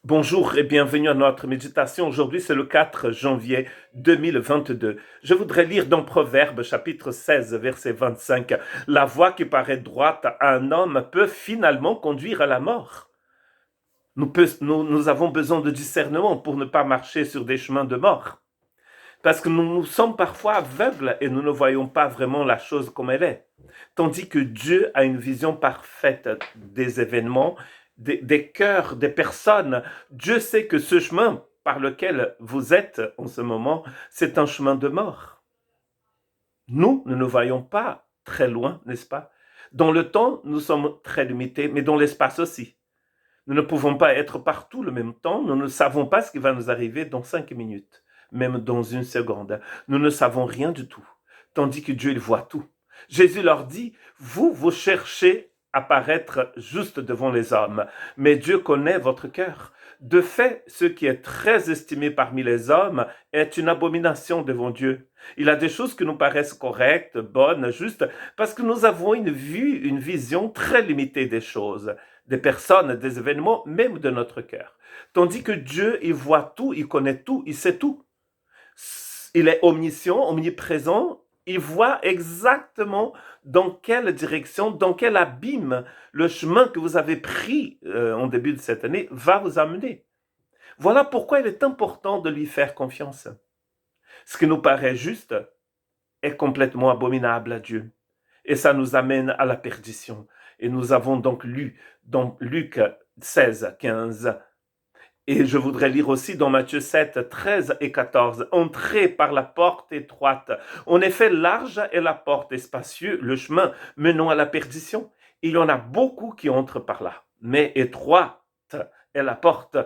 Bonjour et bienvenue à notre méditation. Aujourd'hui, c'est le 4 janvier 2022. Je voudrais lire dans Proverbes chapitre 16, verset 25. La voie qui paraît droite à un homme peut finalement conduire à la mort. Nous avons besoin de discernement pour ne pas marcher sur des chemins de mort. Parce que nous sommes parfois aveugles et nous ne voyons pas vraiment la chose comme elle est. Tandis que Dieu a une vision parfaite des événements, des cœurs, des personnes. Dieu sait que ce chemin par lequel vous êtes en ce moment, c'est un chemin de mort. Nous ne voyons pas très loin, n'est-ce pas? Dans le temps, nous sommes très limités, mais dans l'espace aussi. Nous ne pouvons pas être partout le même temps. Nous ne savons pas ce qui va nous arriver dans 5 minutes, même dans une seconde. Nous ne savons rien du tout, tandis que Dieu, il voit tout. Jésus leur dit, vous cherchez à paraître juste devant les hommes, mais Dieu connaît votre cœur. De fait, ce qui est très estimé parmi les hommes est une abomination devant Dieu. Il a des choses qui nous paraissent correctes, bonnes, justes, parce que nous avons une vision très limitée des choses, des personnes, des événements, même de notre cœur. Tandis que Dieu, il voit tout, il connaît tout, il sait tout. Il est omniscient, omniprésent, il voit exactement dans quelle direction, dans quel abîme le chemin que vous avez pris en début de cette année va vous amener. Voilà pourquoi il est important de lui faire confiance. Ce qui nous paraît juste est complètement abominable à Dieu. Et ça nous amène à la perdition. Et nous avons donc lu dans Luc 16, 15. Et je voudrais lire aussi dans Matthieu 7, 13 et 14. Entrez par la porte étroite. En effet, large est la porte et spacieux le chemin menant à la perdition. Il y en a beaucoup qui entrent par là. Mais étroite est la porte,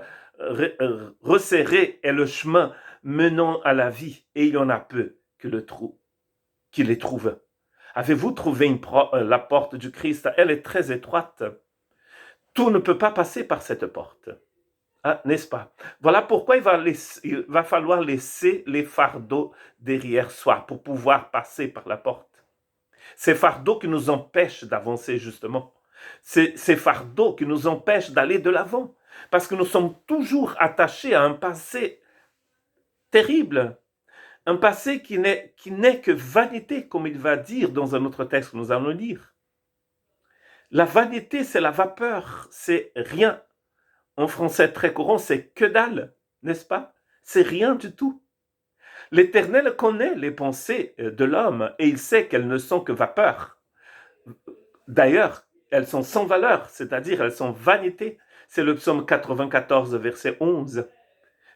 resserré est le chemin menant à la vie. Et il y en a peu qui les trouvent. Avez-vous trouvé la porte du Christ? Elle est très étroite. Tout ne peut pas passer par cette porte. Ah, n'est-ce pas? Voilà pourquoi il va falloir laisser les fardeaux derrière soi pour pouvoir passer par la porte. Ces fardeaux qui nous empêchent d'avancer justement. Ces fardeaux qui nous empêchent d'aller de l'avant. Parce que nous sommes toujours attachés à un passé terrible. Un passé qui n'est que vanité, comme il va dire dans un autre texte que nous allons lire. La vanité, c'est la vapeur, c'est rien. En français très courant, c'est que dalle, n'est-ce pas? C'est rien du tout. L'Éternel connaît les pensées de l'homme et il sait qu'elles ne sont que vapeur. D'ailleurs, elles sont sans valeur, c'est-à-dire elles sont vanité. C'est le psaume 94, verset 11.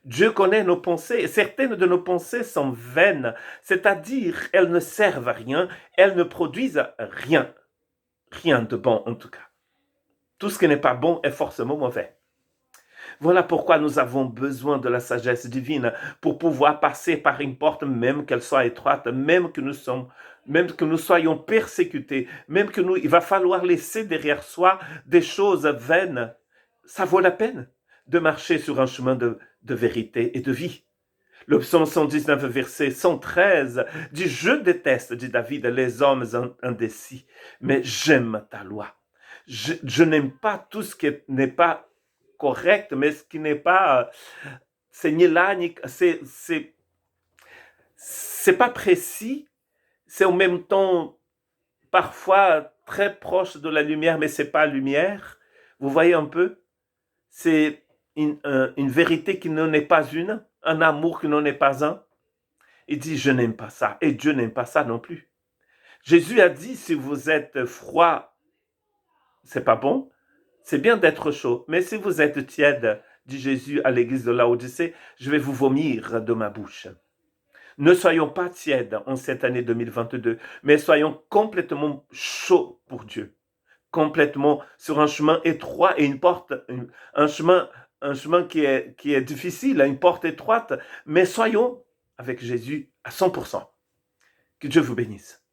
Dieu connaît nos pensées et certaines de nos pensées sont vaines, c'est-à-dire elles ne servent à rien, elles ne produisent rien. Rien de bon en tout cas. Tout ce qui n'est pas bon est forcément mauvais. Voilà pourquoi nous avons besoin de la sagesse divine pour pouvoir passer par une porte, même qu'elle soit étroite, même que nous soyons persécutés, il va falloir laisser derrière soi des choses vaines. Ça vaut la peine de marcher sur un chemin de vérité et de vie. Le psaume 119, verset 113 dit « Je déteste, dit David, les hommes indécis, mais j'aime ta loi. Je n'aime pas tout ce qui n'est pas correct, mais ce qui n'est pas, c'est ni là, ni, c'est pas précis, c'est en même temps parfois très proche de la lumière, mais c'est pas lumière. Vous voyez un peu? C'est une vérité qui n'en est pas une, un amour qui n'en est pas un. Il dit, je n'aime pas ça, et Dieu n'aime pas ça non plus. Jésus a dit, si vous êtes froid, c'est pas bon. C'est bien d'être chaud, mais si vous êtes tiède, dit Jésus à l'église de Laodicée, je vais vous vomir de ma bouche. Ne soyons pas tièdes en cette année 2022, mais soyons complètement chauds pour Dieu. Complètement sur un chemin étroit et une porte, un chemin qui est difficile, une porte étroite, mais soyons avec Jésus à 100%. Que Dieu vous bénisse.